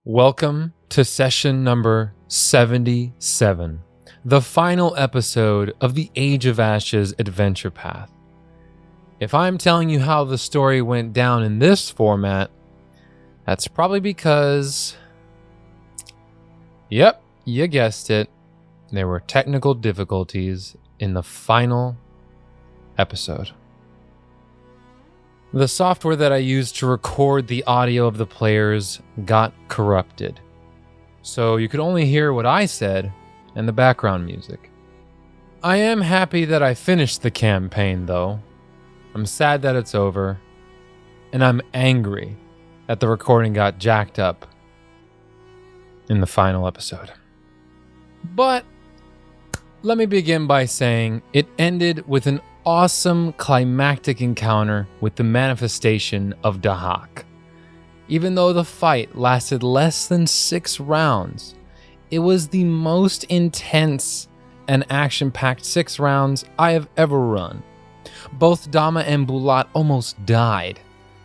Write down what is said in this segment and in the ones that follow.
Welcome to session number 77, the final episode of the Age of Ashes adventure path. If I'm telling you how the story went down in this format, that's probably because, yep, you guessed it, there were technical difficulties in the final episode. The software that I used to record the audio of the players got corrupted, so you could only hear what I said and the background music. I am happy that I finished the campaign, though. I'm sad that it's over, and I'm angry that the recording got jacked up in the final episode. But let me begin by saying it ended with an awesome climactic encounter with the manifestation of Dahak. Even though the fight lasted less than 6 rounds, it was the most intense and action-packed 6 rounds I have ever run. Both Dama and Bulat almost died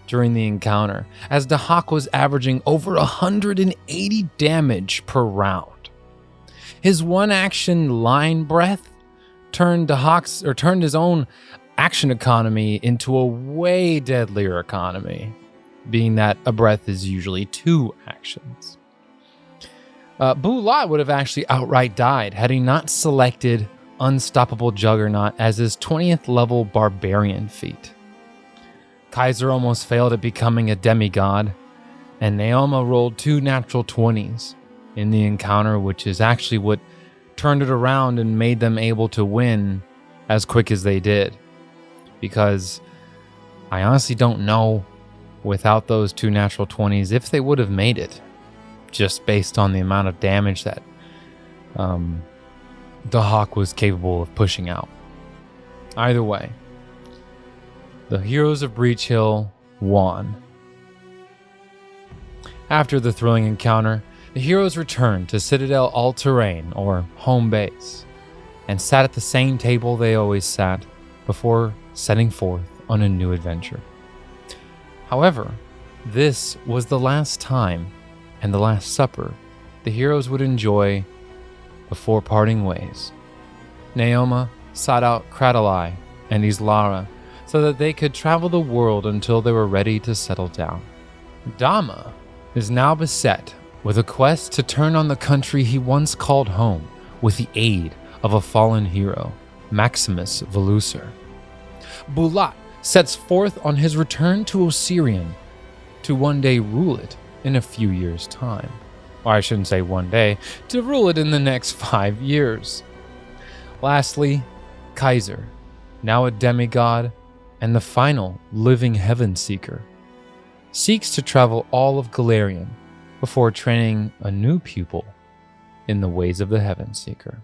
during the encounter, as Dahak was averaging over 180 damage per round. His one-action line breath turned his own action economy into a way deadlier economy, being that a breath is usually 2 actions. Bulat would have actually outright died had he not selected Unstoppable Juggernaut as his 20th level barbarian feat. Kaiser almost failed at becoming a demigod, and Naoma rolled 2 natural 20s in the encounter, which is actually what turned it around and made them able to win as quick as they did. Because I honestly don't know, without those 2 natural 20s, if they would have made it, just based on the amount of damage that Dahak was capable of pushing out. Either way, the Heroes of Breachill won. After the thrilling encounter, the heroes returned to Citadel All-Terrain, or home base, and sat at the same table they always sat before setting forth on a new adventure. However, this was the last time and the last supper the heroes would enjoy before parting ways. Naoma sought out Cradalai and Islara so that they could travel the world until they were ready to settle down. Dama is now beset with a quest to turn on the country he once called home with the aid of a fallen hero, Maximus Velusor. Bulat sets forth on his return to Osirian to one day rule it in a few years' time. Or I shouldn't say one day, to rule it in the next 5 years. Lastly, Kaiser, now a demigod and the final living heaven seeker, seeks to travel all of Galarian before training a new pupil in the ways of the Heaven Seeker.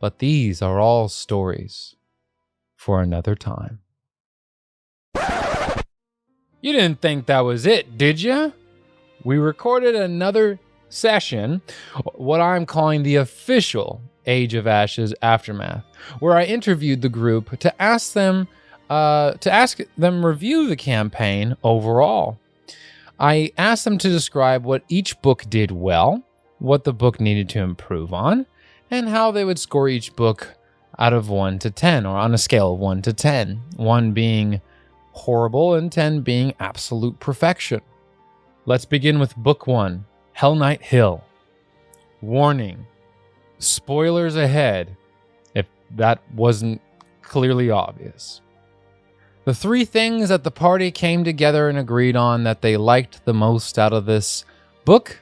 But these are all stories for another time. You didn't think that was it, did you? We recorded another session, what I'm calling the official Age of Ashes Aftermath, where I interviewed the group to ask them review the campaign overall. I asked them to describe what each book did well, what the book needed to improve on, and how they would score each book out of 1 to 10, or on a scale of 1 to 10, 1 being horrible and 10 being absolute perfection. Let's begin with Book 1, Hellknight Hill. Warning, spoilers ahead, if that wasn't clearly obvious. The 3 things that the party came together and agreed on that they liked the most out of this book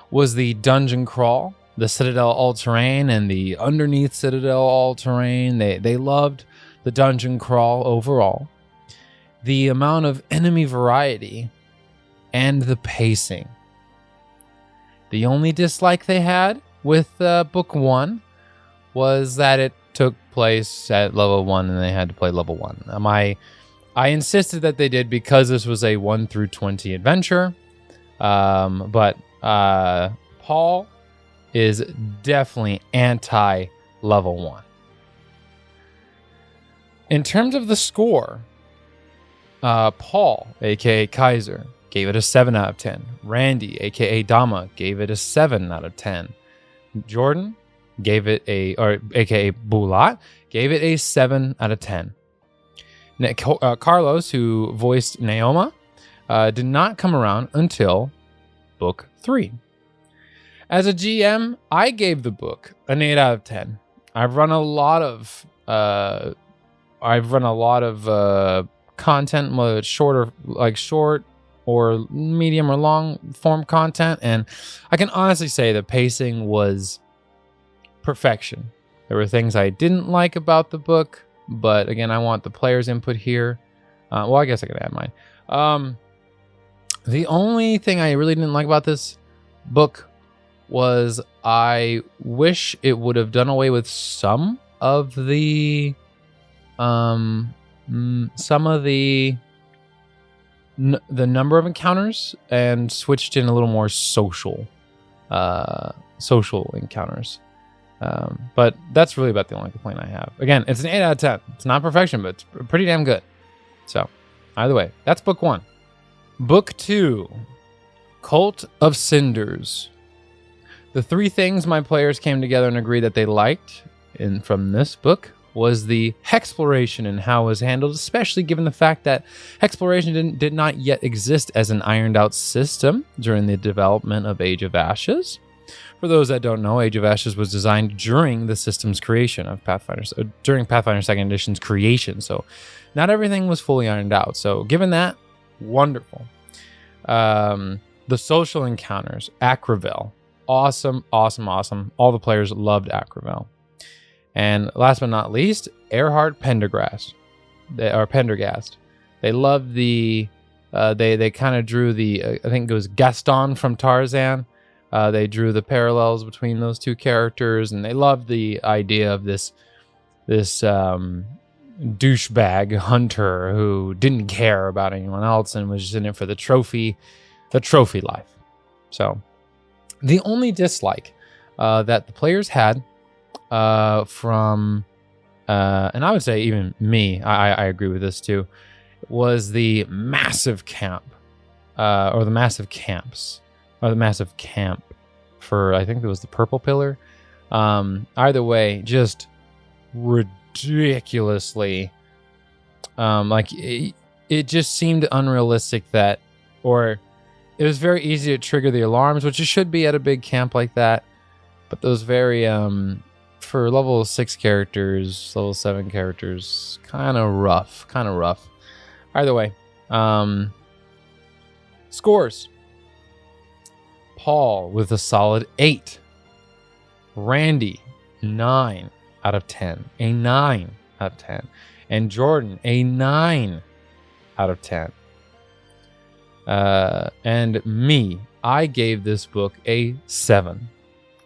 was the dungeon crawl, the Citadel All-Terrain, and the underneath Citadel All-Terrain. They loved the dungeon crawl overall, the amount of enemy variety, and the pacing. The only dislike they had with Book 1 was that it took place at level 1 and they had to play level 1. I insisted that they did because this was a 1 through 20 adventure, but Paul is definitely anti-level 1. In terms of the score, Paul, aka Kaiser, gave it a 7 out of 10. Randy, aka Dama, gave it a 7 out of 10. Jordan gave it aka Bulat, gave it a 7 out of 10. Carlos, who voiced Naoma, did not come around until book 3. As a GM, I gave the book an 8 out of 10. I've run a lot of content, whether it's short or medium or long form content, and I can honestly say the pacing was perfection. There were things I didn't like about the book, but again, I want the players' input here. Well, I guess I could add mine. The only thing I really didn't like about this book was I wish it would have done away with some of the number of encounters and switched in a little more social encounters. But that's really about the only complaint I have. Again, it's an 8 out of 10. It's not perfection, but it's pretty damn good. So, either way, that's book 1. Book 2, Cult of Cinders. The 3 things my players came together and agreed that they liked from this book was the Hexploration and how it was handled, especially given the fact that Hexploration did not yet exist as an ironed out system during the development of Age of Ashes. For those that don't know, Age of Ashes was designed during the system's creation of Pathfinder, during Pathfinder 2nd Edition's creation, so not everything was fully ironed out. So given that, wonderful. The social encounters, Akravel. Awesome. All the players loved Akravel. And last but not least, Erhard Pendergast. They loved the they kind of drew the I think it was Gaston from Tarzan. They drew the parallels between those two characters, and they loved the idea of this douchebag hunter who didn't care about anyone else and was just in it for the trophy life. So the only dislike that the players had from and I would say even me, I agree with this too, was the massive camp or the massive camps or the massive camp for, I think it was the Purple Pillar. Either way, just ridiculously like it just seemed unrealistic that, or it was very easy to trigger the alarms, which it should be at a big camp like that, but those very for level 6 characters, level 7 characters, kind of rough. Either way, scores: Paul with a solid 8, Randy 9 out of 10, a 9 out of 10, and Jordan a 9 out of 10. And me, I gave this book a 7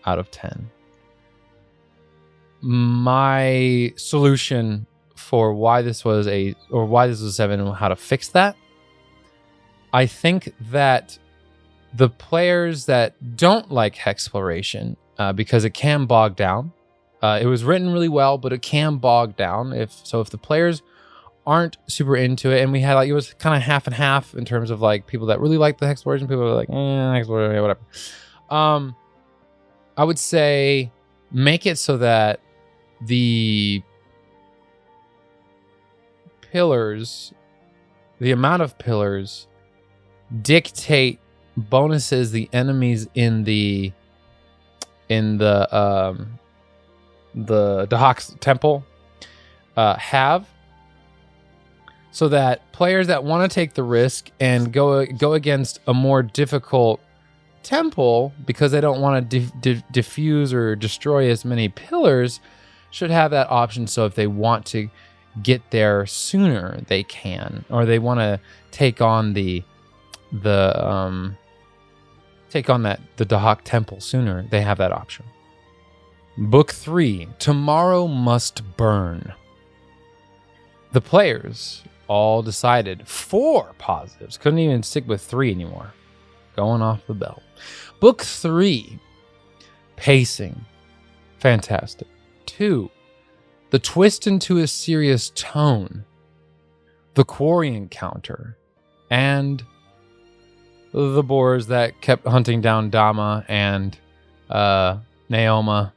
out of 10. My solution for why this was a 7 and how to fix that, I think that the players that don't like Hexploration, because it can bog down. It was written really well, but it can bog down. If the players aren't super into it, and we had it was kind of half and half in terms of like people that really liked the Hexploration, people were like, Hexploration, whatever. I would say make it so that the pillars, the amount of pillars, dictate bonuses the enemies in the Dahak's temple have, so that players that want to take the risk and go against a more difficult temple because they don't want to diffuse or destroy as many pillars should have that option. So if they want to get there sooner, they can, or they want to take on the Dahak temple sooner, they have that option. Book 3, Tomorrow Must Burn. The players all decided 4 positives. Couldn't even stick with 3 anymore. Going off the belt. Book 3, pacing. Fantastic. 2, the twist into a serious tone. The quarry encounter. And the boars that kept hunting down Dama and Naoma.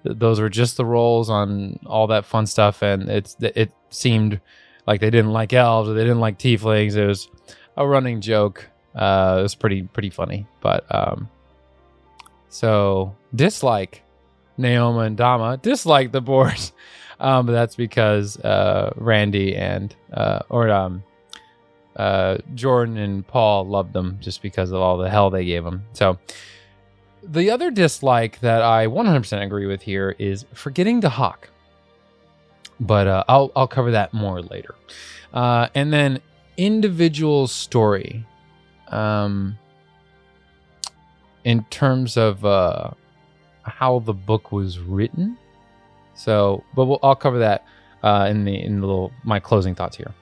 Those were just the rolls on all that fun stuff, and it seemed like they didn't like elves or they didn't like tieflings. It was a running joke. It was pretty funny. But so dislike Naoma and Dama, dislike the boars. But that's because Randy and Jordan and Paul loved them just because of all the hell they gave them. So the other dislike that I 100% agree with here is forgetting Dahak. But I'll cover that more later. And then individual story. In terms of how the book was written. So, but I'll cover that in the my closing thoughts here.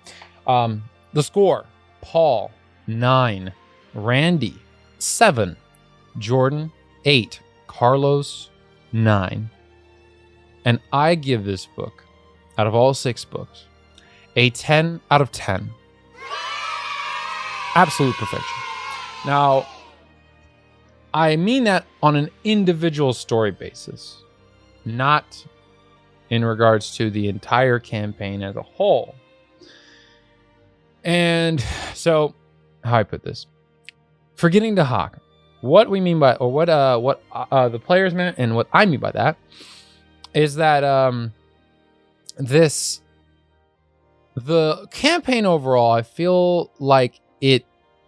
The score: Paul 9, Randy 7, Jordan 8, Carlos 9. And I give this book, out of all 6 books, a 10 out of 10. Absolute perfection. Now, I mean that on an individual story basis, not in regards to the entire campaign as a whole. And so, how I put this, forgetting Dahak, what we mean by, or what the players meant, and what I mean by that, is that the campaign overall, I feel like it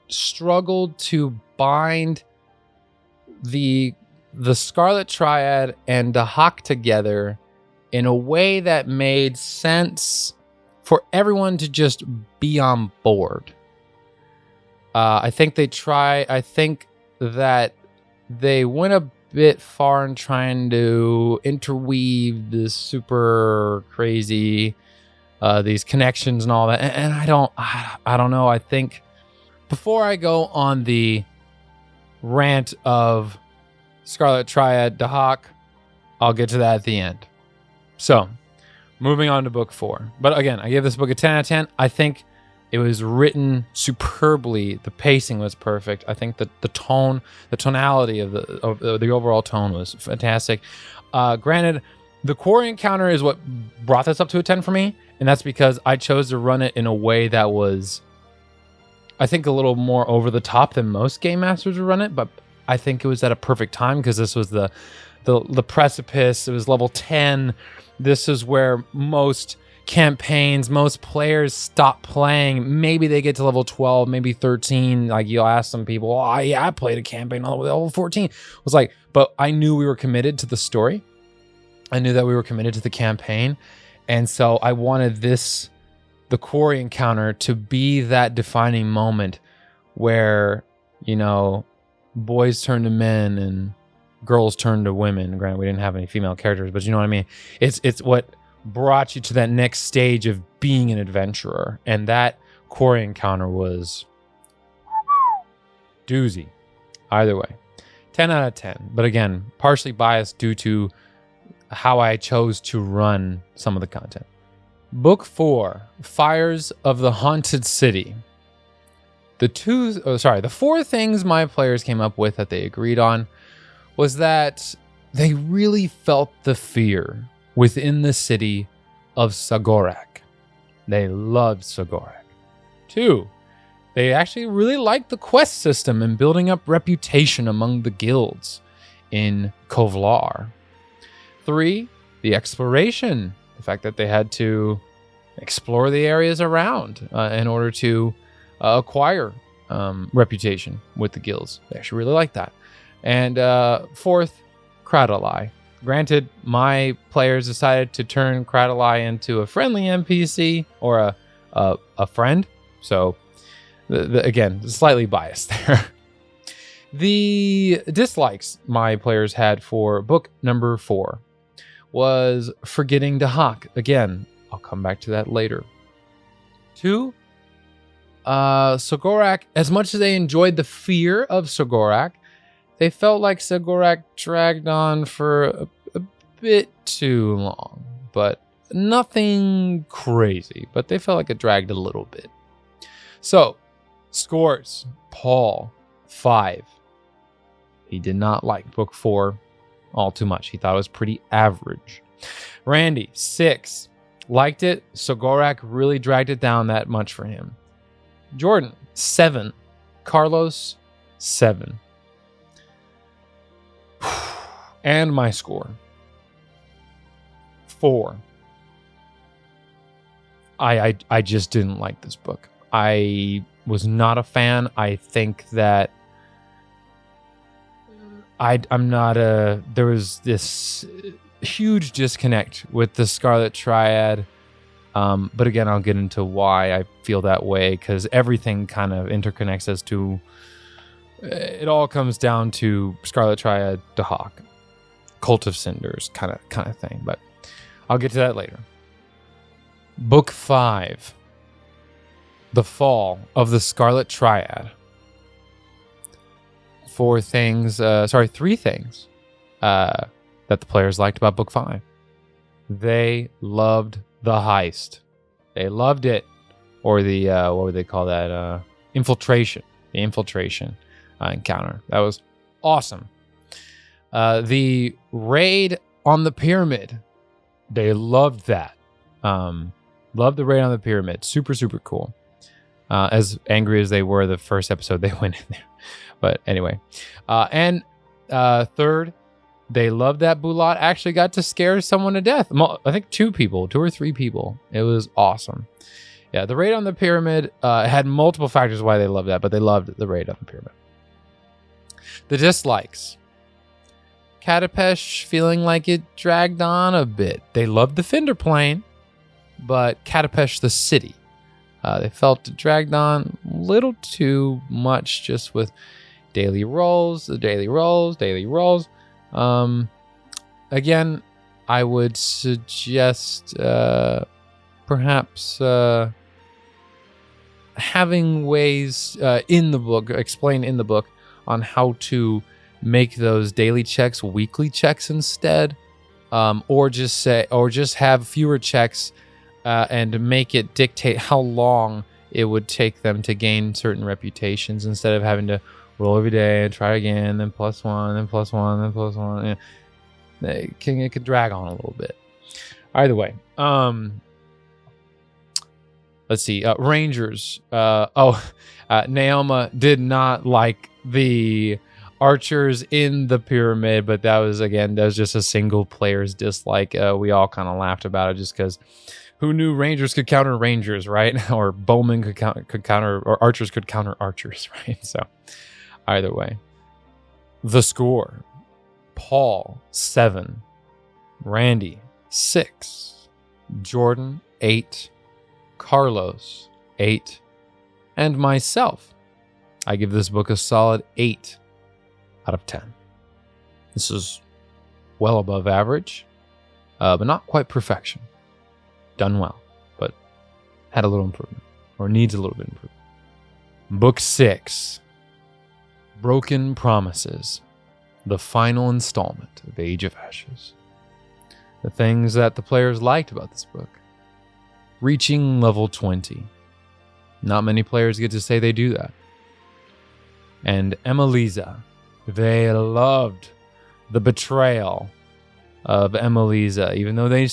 struggled to bind the Scarlet Triad and Dahak together in a way that made sense for everyone to just be on board. I think that they went a bit far in trying to interweave this super crazy these connections and all that, and I don't know. I think before I go on the rant of Scarlet Triad Dahak, I'll get to that at the end. So, moving on to book 4. But again, I give this book a 10 out of 10. I think it was written superbly. The pacing was perfect. I think that the tonality of the overall tone was fantastic. Granted, the quarry encounter is what brought this up to a 10 for me, and that's because I chose to run it in a way that was, I think, a little more over the top than most game masters would run it, but I think it was at a perfect time because this was the precipice. It was level 10. This is where most campaigns, most players stop playing. Maybe they get to level 12, maybe 13. Like, you'll ask some people, oh, yeah, I played a campaign all the way to level 14. It was like, but I knew we were committed to the story. I knew that we were committed to the campaign. And so I wanted the quarry encounter to be that defining moment where, you know, boys turn to men and girls turn to women. Granted, we didn't have any female characters, but you know what I mean? It's what brought you to that next stage of being an adventurer. And that quarry encounter was doozy. Either way, 10 out of 10. But again, partially biased due to how I chose to run some of the content. Book 4, Fires of the Haunted City. The 4 things my players came up with that they agreed on was that they really felt the fear within the city of Sagorak. They loved Sagorak. 2, they actually really liked the quest system and building up reputation among the guilds in Kovlar. 3, the exploration. The fact that they had to explore the areas around in order to acquire reputation with the guilds. They actually really like that. And 4th, Cradalai. Granted, my players decided to turn Cradalai into a friendly NPC or a friend. So, again, slightly biased there. The dislikes my players had for book number 4 was forgetting Dahak. Again, I'll come back to that later. 2, Sagorak. As much as they enjoyed the fear of Sagorak, they felt like Sagorak dragged on for a bit too long. But nothing crazy. But they felt like it dragged a little bit. So, scores. Paul, 5. He did not like book 4 all too much. He thought it was pretty average. Randy, 6. Liked it, so Gorak really dragged it down that much for him. Jordan, 7. Carlos, 7. And my score, 4. I just didn't like this book. I was not a fan. I think that there was this huge disconnect with the Scarlet Triad. But again, I'll get into why I feel that way, because everything kind of interconnects as to, it all comes down to Scarlet Triad, Dahak, Cult of Cinders kind of thing. But I'll get to that later. Book 5, The Fall of the Scarlet Triad. 3 things that the players liked about Book 5. They loved the heist. They loved it. Or the, what would they call that? Infiltration. The infiltration encounter. That was awesome. The raid on the pyramid. They loved that. Loved the raid on the pyramid. Super, super cool. As angry as they were the first episode they went in there. But anyway. And third, they loved that Bulat actually got to scare someone to death. I think 2 or 3 people. It was awesome. Yeah, the raid on the pyramid had multiple factors why they loved that, but they loved the raid on the pyramid. The dislikes. Katapesh feeling like it dragged on a bit. They loved the Fender plane, but Katapesh the city. They felt it dragged on a little too much, just with daily rolls. Again, I would suggest perhaps having ways explain in the book on how to make those daily checks weekly checks instead, or just have fewer checks and make it dictate how long it would take them to gain certain reputations, instead of having to roll every day and try again, then +1, then +1, then +1. Yeah. It could drag on a little bit. Either way, let's see. Rangers. Naoma did not like the archers in the pyramid, but that was just a single player's dislike. We all kind of laughed about it, just because who knew rangers could counter rangers, right? Or bowmen could counter, or archers could counter archers, right? So either way, the score. Paul, 7. Randy, 6. Jordan, 8. Carlos, 8. And myself, I give this book a solid 8 out of 10. This is well above average, but not quite perfection. Done well, but had a little improvement, or needs a little bit of improvement. Book 6, Broken Promises. The final installment of Age of Ashes. The things that the players liked about this book. Reaching level 20. Not many players get to say they do that. And Emelisa. They loved the betrayal of Emelisa. Even though they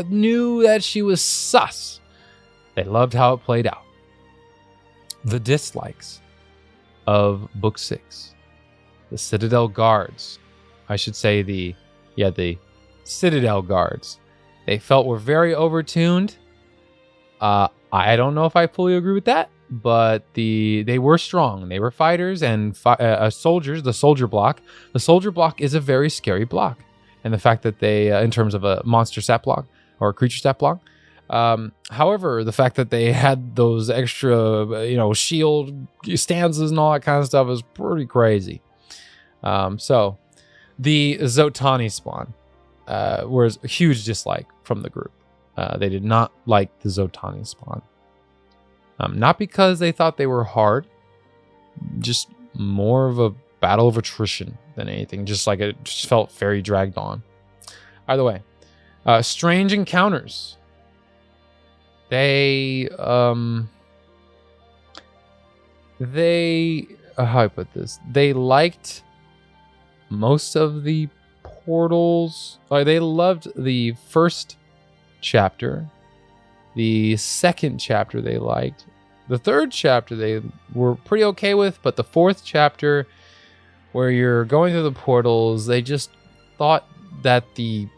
knew that she was sus, they loved how it played out. The dislikes of Book 6. The Citadel Guards. I should say the Citadel Guards. They felt were very overtuned. I don't know if I fully agree with that, but they were strong. They were fighters and soldiers. The soldier block. The soldier block is a very scary block. And the fact that they, in terms of a monster stat block or a creature stat block, however, the fact that they had those extra, shield stanzas and all that kind of stuff is pretty crazy. So the Zotani spawn was a huge dislike from the group. They did not like the Zotani spawn. Not because they thought they were hard, just more of a battle of attrition than anything. Just like it just felt very dragged on. Either way, strange encounters. They how I put this. They liked most of the portals. They loved the first chapter. The second chapter they liked. The third chapter they were pretty okay with, but the fourth chapter, where you're going through the portals, they just thought that the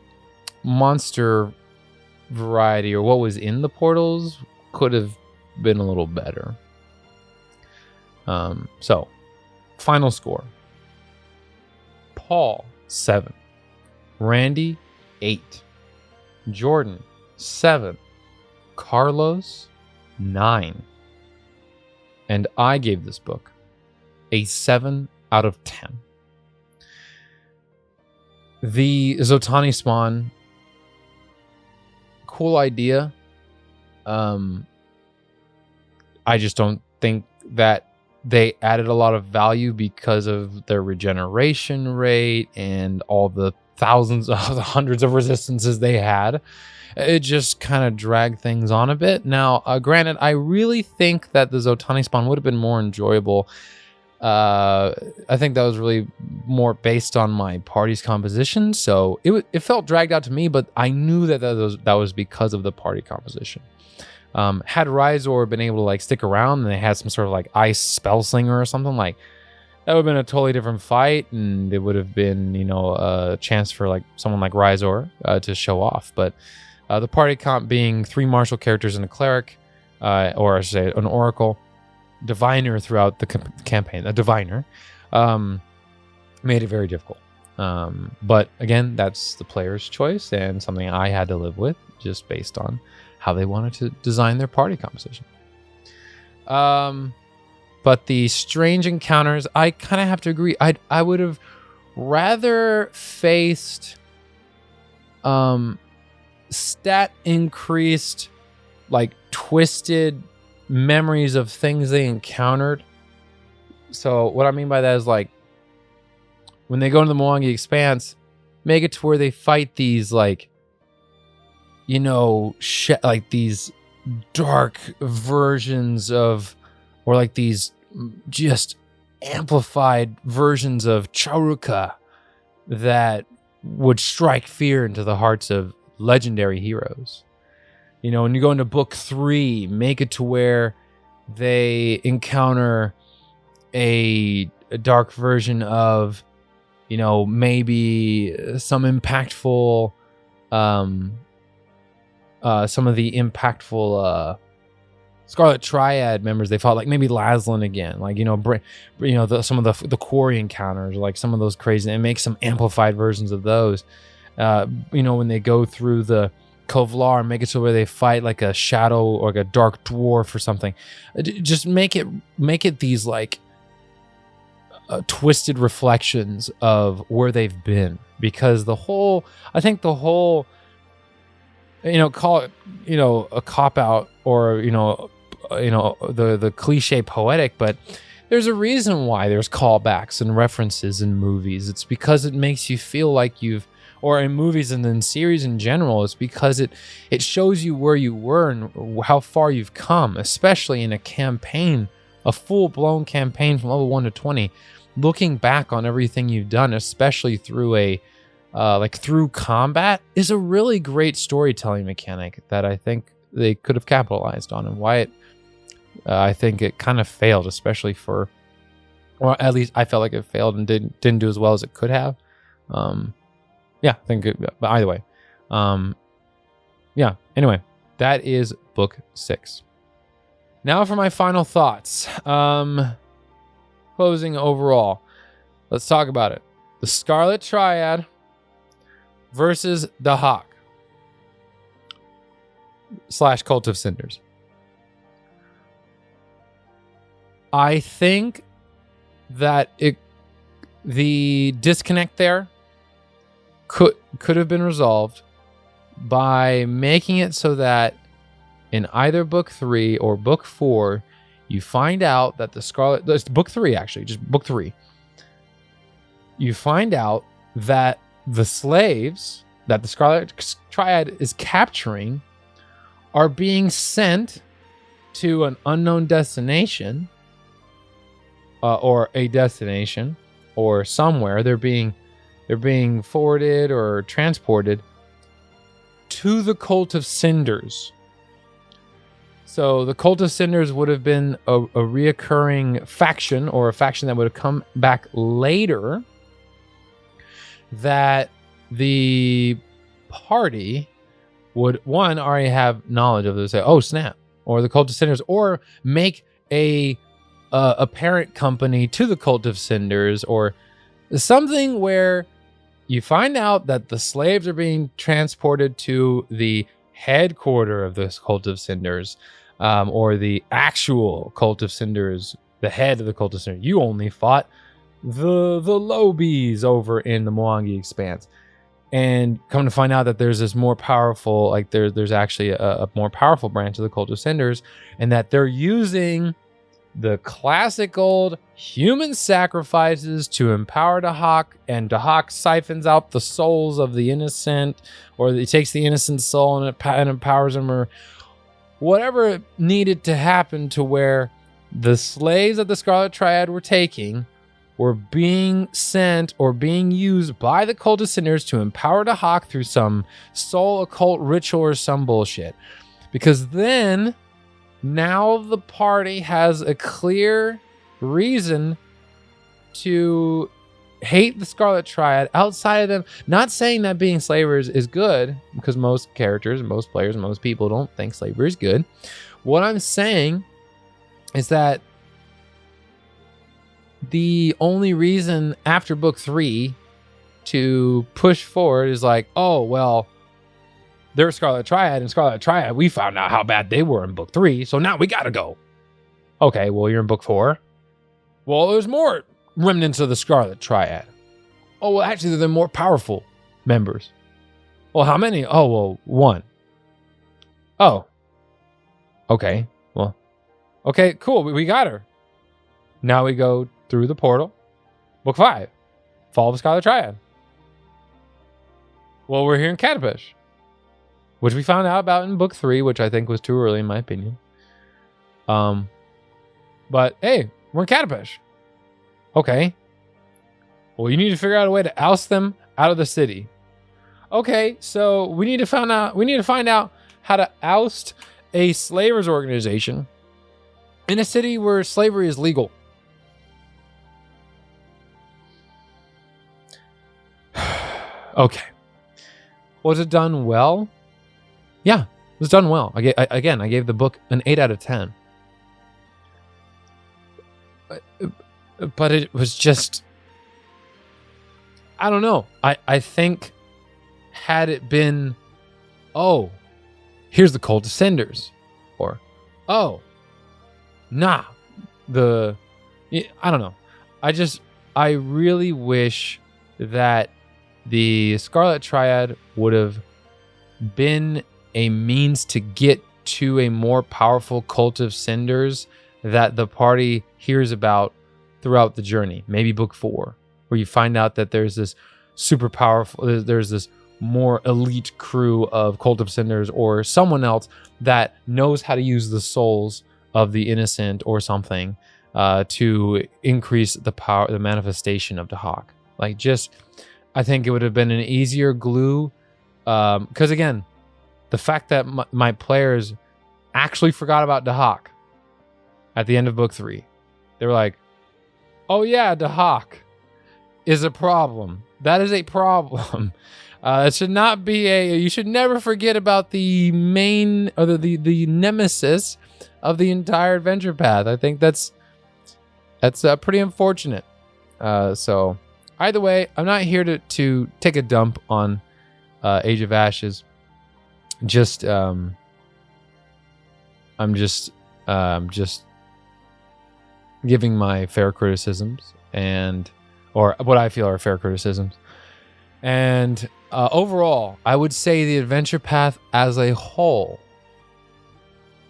monster variety, or what was in the portals, could have been a little better. So, final score. Paul, 7. Randy, 8. Jordan, 7. Carlos, 9. And I gave this book a 7 out of 10. The Zotani spawn, cool idea. I just don't think that they added a lot of value because of their regeneration rate and all the thousands of the hundreds of resistances they had. It just kind of dragged things on a bit. Now, granted, I really think that the Zotani spawn would have been more enjoyable. I think that was really more based on my party's composition, so it felt dragged out to me, but I knew that was because of the party composition. Had Ryzor been able to like stick around and they had some sort of like ice spell slinger or something, like that would have been a totally different fight, and it would have been, a chance for like someone like Ryzor to show off. But the party comp being 3 martial characters and a cleric, or I should say an oracle, diviner throughout the campaign, a diviner, made it very difficult. But again, that's the player's choice and something I had to live with just based on how they wanted to design their party composition. But the strange encounters, I kind of have to agree. I would have rather faced stat increased, like twisted memories of things they encountered. So what I mean by that is, like, when they go into the Mwangi Expanse, make it to where they fight these like, like these dark versions of, or like these just amplified versions of Charuka that would strike fear into the hearts of legendary heroes. When you go into book 3, make it to where they encounter a dark version of, maybe some impactful, some of the impactful Scarlet Triad members they fought, like maybe Laszlo again, like some of the quarry encounters, like some of those crazy, and make some amplified versions of those. When they go through the Kovlar, make it so where they fight like a shadow or like a dark dwarf or something. Just make it these like twisted reflections of where they've been, because call it a cop out, or the cliche poetic, but there's a reason why there's callbacks and references in movies. It's because it makes you feel like or in movies and in series in general, it's because it shows you where you were and how far you've come, especially in a campaign, a full-blown campaign from level 1 to 20. Looking back on everything you've done, especially through through combat, is a really great storytelling mechanic that I think they could have capitalized on, and why I think it kind of failed, especially or at least I felt like it failed and didn't do as well as it could have. I think but either way. Anyway, that is book 6. Now for my final thoughts. Closing overall. Let's talk about it. The Scarlet Triad versus Dahak / Cult of Cinders. I think that the disconnect there could have been resolved by making it so that in either book 3 or book 4, you find out that book 3 actually, just book 3, you find out that the slaves that the Scarlet Triad is capturing are being sent to an unknown destination or a destination or somewhere. They're being forwarded or transported to the Cult of Cinders. So the Cult of Cinders would have been a reoccurring faction, or a faction that would have come back later, that the party would, one, already have knowledge of. They say, oh snap, or the Cult of Cinders, or make a parent company to the Cult of Cinders, or something where you find out that the slaves are being transported to the headquarter of this Cult of Cinders, or the actual Cult of Cinders, the head of the Cult of Cinders. You only fought the Lobies over in the Mwangi Expanse. And come to find out that there's this more powerful, like there's actually a more powerful branch of the Cult of Cinders, and that they're using the classic old human sacrifices to empower Dahak, and Dahak siphons out the souls of the innocent, or he takes the innocent soul and empowers them, or whatever needed to happen, to where the slaves that the Scarlet Triad were taking were being sent or being used by the Cult of Cinders to empower Dahak through some soul occult ritual or some bullshit. Because then, now the party has a clear reason to hate the Scarlet Triad outside of them. Not saying that being slavers is good, because most characters, most players, most people don't think slavery is good. What I'm saying is that the only reason after book 3 to push forward is like, oh, well, they're Scarlet Triad, and Scarlet Triad, we found out how bad they were in book 3, so now we gotta go. Okay, well, you're in book 4. Well, there's more remnants of the Scarlet Triad. Oh, well, actually, they're the more powerful members. Well, how many? Oh, well, 1. Oh. Okay, well. Okay, cool, we got her. Now we go through the portal. Book 5. Fall of the Scarlet Triad. Well, we're here in Catapish, which we found out about in book 3, which I think was too early in my opinion. But hey, we're in Catapish. Okay. Well, you need to figure out a way to oust them out of the city. Okay, so we need to find out how to oust a slavers organization in a city where slavery is legal. Okay. Was it done well? Yeah, it was done well. I gave the book an 8 out of 10. But it was just, I don't know. I think had it been, oh, here's the Cult of Cinders, or, oh, nah, I don't know. I really wish that the Scarlet Triad would have been a means to get to a more powerful Cult of Cinders that the party hears about throughout the journey. Maybe book 4, where you find out that there's this super powerful, there's this more elite crew of Cult of Cinders, or someone else that knows how to use the souls of the innocent or something to increase the power, the manifestation of Dahak. Like, just, I think it would have been an easier glue. Because again, the fact that my players actually forgot about Dahak at the end of book 3. They were like, oh yeah, Dahak is a problem. That is a problem. It should not be you should never forget about the main, or the nemesis of the entire adventure path. I think that's pretty unfortunate. So either way, I'm not here to take a dump on Age of Ashes. I'm just giving my fair criticisms, or what I feel are fair criticisms. And overall, I would say the adventure path as a whole,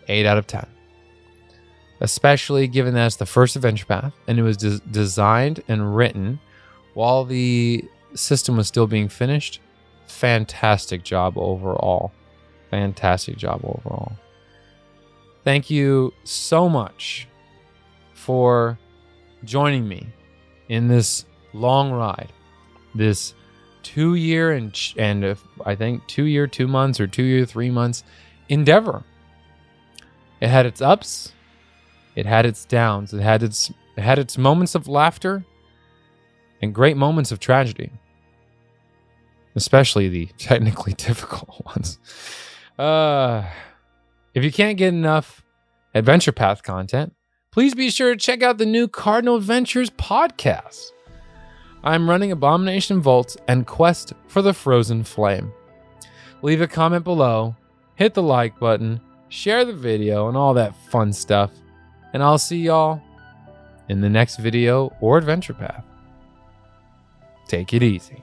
8 out of 10. Especially given that it's the first adventure path, and it was designed and written while the system was still being finished. Fantastic job overall. Fantastic job overall. Thank you so much for joining me in this long ride, this 2 year and I think 2 year 2 months or 2 year 3 months endeavor. It had its ups, it had its downs, it had its moments of laughter and great moments of tragedy, especially the technically difficult ones. If you can't get enough Adventure Path content, please be sure to check out the new Cardinal Adventures podcast. I'm running Abomination Vault and Quest for the Frozen Flame. Leave a comment below, hit the like button, share the video, and all that fun stuff. And I'll see y'all in the next video or Adventure Path. Take it easy.